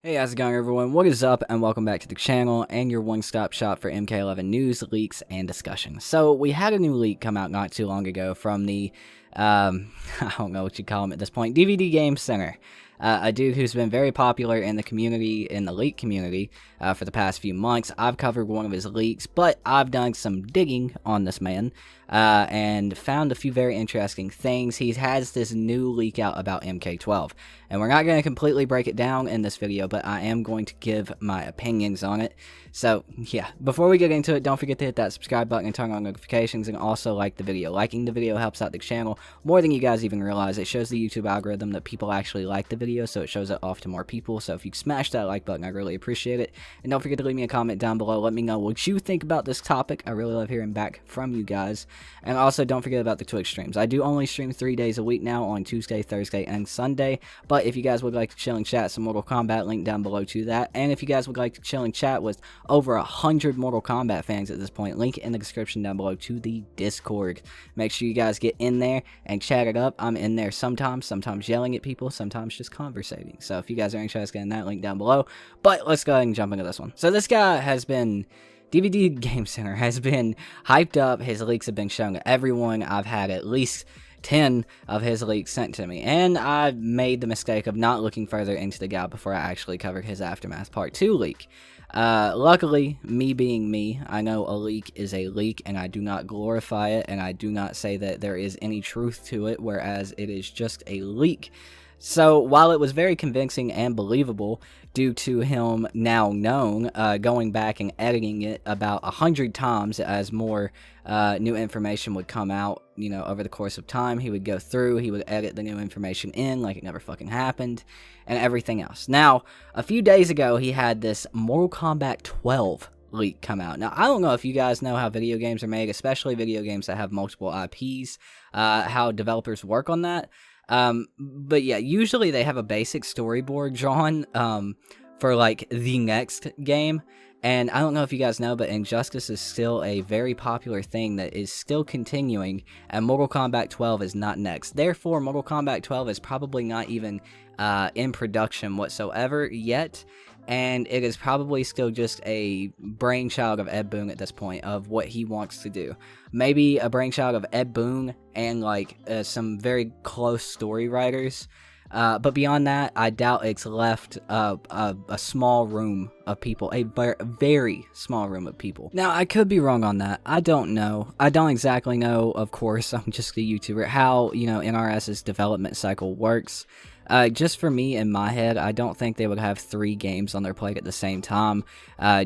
Hey, how's it going, everyone? What is up, and welcome back to the channel and your one-stop shop for MK11 news, leaks, and discussion. So, we had a new leak come out not too long ago from the, I don't know what you call him at this point, DVD Game Center. A dude who's been very popular in the community, in the leak community, for the past few months. I've covered one of his leaks, but I've done some digging on this man, and found a few very interesting things. He has this new leak out about MK12, and we're not going to completely break it down in this video, but I am going to give my opinions on it. So, yeah, before we get into it, don't forget to hit that subscribe button and turn on notifications, and also like the video. Liking the video helps out the channel more than you guys even realize. It shows the YouTube algorithm that people actually like the video, so it shows it off to more people. So if you smash that like button, I really appreciate it. And don't forget to leave me a comment down below. Let me know what you think about this topic. I really love hearing back from you guys. And also, don't forget about the Twitch streams. I do only stream 3 days a week now, on Tuesday, Thursday, and Sunday. But if you guys would like to chill and chat some Mortal Kombat, link down below to that. And if you guys would like to chill and chat with over 100 Mortal Kombat fans at this point, link in the description down below to the Discord. Make sure you guys get in there and chat it up. I'm in there sometimes yelling at people, sometimes just conversating. So if you guys are interested in that, link down below. But let's go ahead and jump into this one. So this guy has been... DVD Game Center has been hyped up. His leaks have been shown to everyone. I've had at least 10 of his leaks sent to me, and I made the mistake of not looking further into the guy before I actually covered his Aftermath Part 2 leak. Luckily, me being me, I know a leak is a leak, and I do not glorify it, and I do not say that there is any truth to it, whereas it is just a leak. So, while it was very convincing and believable due to him now known, going back and editing it about 100 times as more new information would come out, you know, over the course of time, he would go through, he would edit the new information in like it never fucking happened, and everything else. Now, a few days ago, he had this Mortal Kombat 12 leak come out. Now, I don't know if you guys know how video games are made, especially video games that have multiple IPs, how developers work on that. But yeah, usually they have a basic storyboard drawn, for like the next game. And I don't know if you guys know, but Injustice is still a very popular thing that is still continuing, and Mortal Kombat 12 is not next. Therefore, Mortal Kombat 12 is probably not even, in production whatsoever yet. And it is probably still just a brainchild of Ed Boon at this point, of what he wants to do. Maybe a brainchild of Ed Boon and, like, some very close story writers. But beyond that, I doubt it's left a small room of people. A very small room of people. Now, I could be wrong on that. I don't know. I don't exactly know, of course, I'm just a YouTuber, how, you know, NRS's development cycle works. Just for me, in my head, I don't think they would have 3 games on their plate at the same time,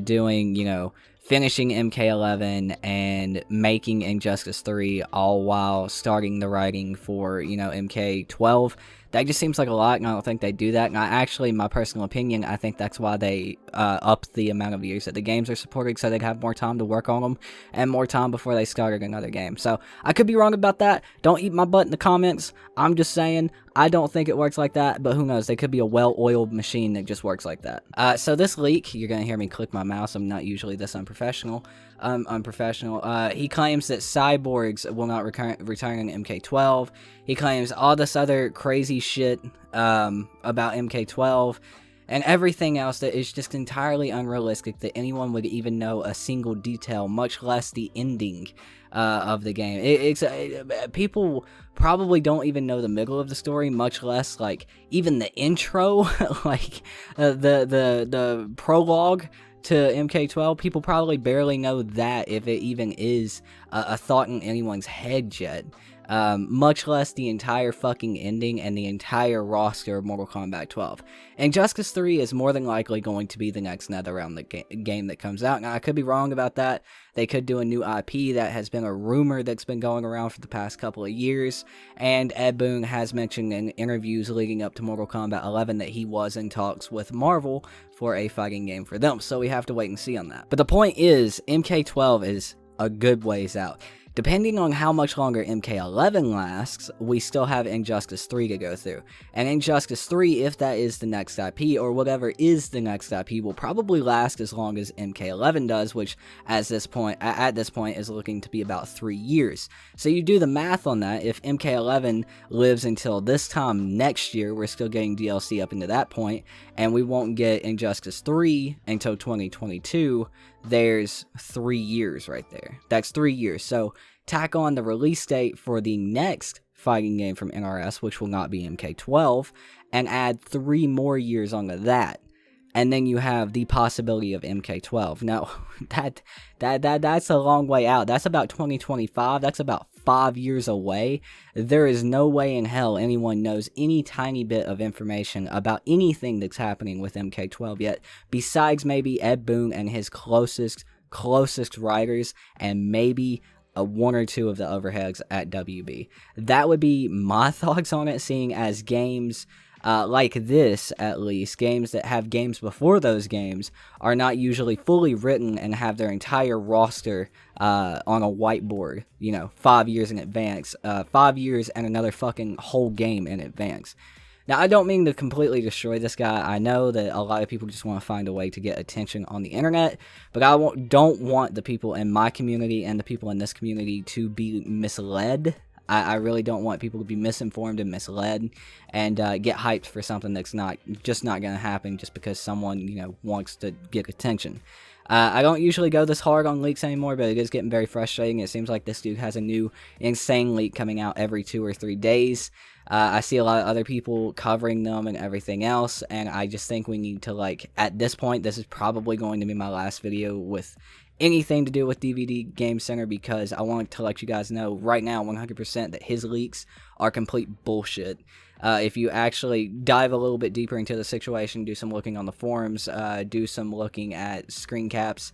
doing, you know, finishing MK11 and making Injustice 3, all while starting the writing for, you know, MK12. That just seems like a lot, and I don't think they do that. And I actually, my personal opinion, I think that's why they upped the amount of years that the games are supported, so they'd have more time to work on them, and more time before they started another game. So, I could be wrong about that. Don't eat my butt in the comments. I'm just saying, I don't think it works like that, but who knows? They could be a well-oiled machine that just works like that. So this leak, you're going to hear me click my mouse. I'm not usually this unprofessional. He claims that cyborgs will not return in MK12. He claims all this other crazy shit about MK12 and everything else that is just entirely unrealistic, that anyone would even know a single detail, much less the ending of the game. People probably don't even know the middle of the story, much less like even the intro, like the prologue to MK12. People probably barely know that, if it even is a thought in anyone's head yet. Much less the entire fucking ending and the entire roster of Mortal Kombat 12. Injustice 3 is more than likely going to be the next NetherRealm game that comes out. Now, I could be wrong about that. They could do a new IP. That has been a rumor that's been going around for the past couple of years, and Ed Boon has mentioned in interviews leading up to Mortal Kombat 11 that he was in talks with Marvel for a fighting game for them, so we have to wait and see on that. But the point is, MK12 is a good ways out. Depending on how much longer MK11 lasts, we still have Injustice 3 to go through. And Injustice 3, if that is the next IP, or whatever is the next IP, will probably last as long as MK11 does, which at this point is looking to be about 3 years. So you do the math on that. If MK11 lives until this time next year, we're still getting DLC up into that point, and we won't get Injustice 3 until 2022, there's 3 years right there. That's 3 years. So tack on the release date for the next fighting game from NRS, which will not be MK12, and add 3 more years onto that. And then you have the possibility of MK12. Now, that's a long way out. That's about 2025. That's about 5 years away. There is no way in hell anyone knows any tiny bit of information about anything that's happening with MK12 yet, besides maybe Ed Boon and his closest writers, and maybe one or two of the overheads at WB. That would be my thoughts on it, seeing as games like this, at least, games that have games before those games, are not usually fully written and have their entire roster on a whiteboard, 5 years in advance, 5 years and another fucking whole game in advance. Now, I don't mean to completely destroy this guy. I know that a lot of people just want to find a way to get attention on the internet, but I don't want the people in my community and the people in this community to be misled. I really don't want people to be misinformed and misled and get hyped for something that's just not going to happen just because someone, wants to get attention. I don't usually go this hard on leaks anymore, but it is getting very frustrating. It seems like this dude has a new insane leak coming out every 2 or 3 days. I see a lot of other people covering them and everything else, and I just think we need to, at this point, this is probably going to be my last video with anything to do with DVD Game Center, because I want to let you guys know right now 100% that his leaks are complete bullshit. If you actually dive a little bit deeper into the situation, do some looking on the forums, do some looking at screen caps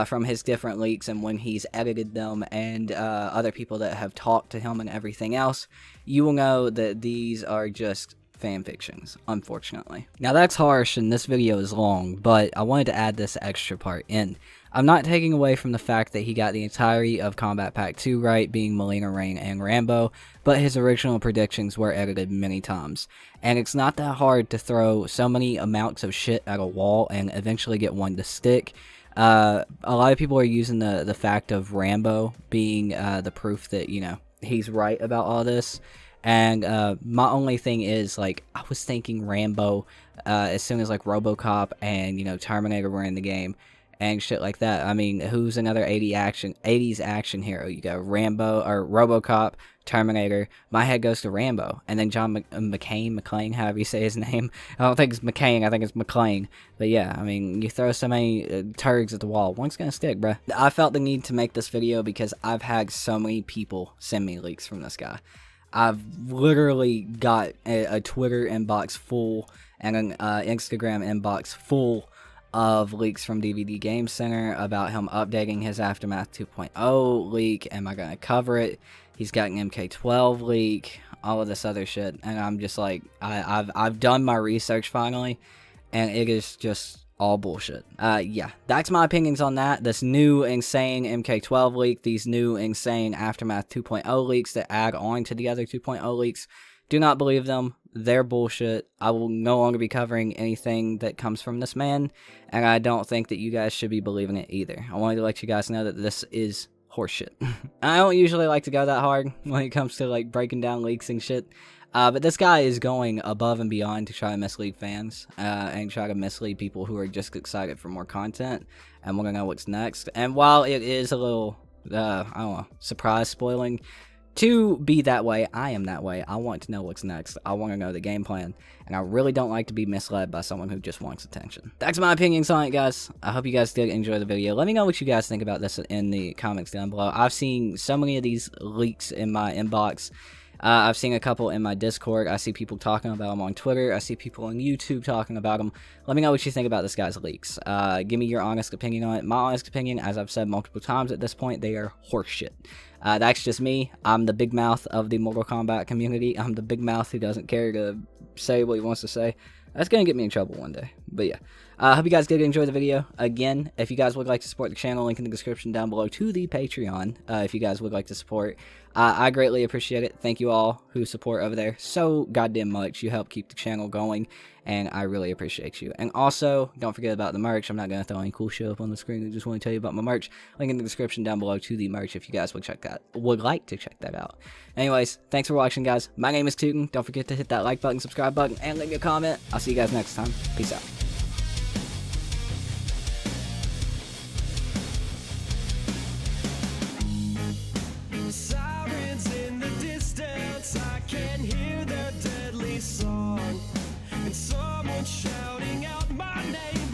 from his different leaks and when he's edited them, and other people that have talked to him and everything else, you will know that these are just fan fictions, unfortunately. Now that's harsh and this video is long, but I wanted to add this extra part in. I'm not taking away from the fact that he got the entirety of Kombat Pack 2 right, being Melina, Rain, and Rambo, but his original predictions were edited many times. And it's not that hard to throw so many amounts of shit at a wall and eventually get one to stick. A lot of people are using the fact of Rambo being the proof that, he's right about all this. And my only thing is, I was thinking Rambo as soon as, RoboCop and, Terminator were in the game and shit like that. I mean, who's another 80s action hero? You got Rambo, or RoboCop, Terminator. My head goes to Rambo. And then John McClane, however you say his name. I don't think it's McCain, I think it's McClane. But yeah, I mean, you throw so many turds at the wall, one's gonna stick, bruh. I felt the need to make this video because I've had so many people send me leaks from this guy. I've literally got a Twitter inbox full and an Instagram inbox full of leaks from DVD Game Center about him updating his Aftermath 2.0 leak. Am I going to cover it? He's got an MK12 leak, all of this other shit. And I'm just like, I've done my research finally, and it is just all bullshit. Yeah, that's my opinions on that. This new insane MK12 leak, these new insane Aftermath 2.0 leaks that add on to the other 2.0 leaks. Do not believe them. They're bullshit. I will no longer be covering anything that comes from this man, and I don't think that you guys should be believing it either. I wanted to let you guys know that this is horseshit. I don't usually like to go that hard when it comes to breaking down leaks and shit. But this guy is going above and beyond to try to mislead fans and try to mislead people who are just excited for more content and want to know what's next. And while it is a little, I don't know, surprise spoiling, to be that way, I am that way. I want to know what's next. I want to know the game plan. And I really don't like to be misled by someone who just wants attention. That's my opinions on it, guys. I hope you guys did enjoy the video. Let me know what you guys think about this in the comments down below. I've seen so many of these leaks in my inbox. I've seen a couple in my Discord. I see people talking about them on Twitter. I see people on YouTube talking about them. Let me know what you think about this guy's leaks. Give me your honest opinion on it. My honest opinion, as I've said multiple times at this point, they are horseshit. That's just me. I'm the big mouth of the Mortal Kombat community. I'm the big mouth who doesn't care to say what he wants to say. That's going to get me in trouble one day. But yeah. Hope you guys did enjoy the video. Again, if you guys would like to support the channel, link in the description down below to the Patreon. If you guys would like to support, I greatly appreciate it. Thank you all who support over there so goddamn much. You help keep the channel going, and I really appreciate you. And also, don't forget about the merch. I'm not going to throw any cool shit up on the screen. I just want to tell you about my merch. Link in the description down below to the merch if you guys would like to check that out. Anyways, thanks for watching, guys. My name is Tooten. Don't forget to hit that like button, subscribe button, and leave me a comment. I'll see you guys next time. Peace out. Sirens in the distance, I can hear their deadly song, and someone shouting out my name.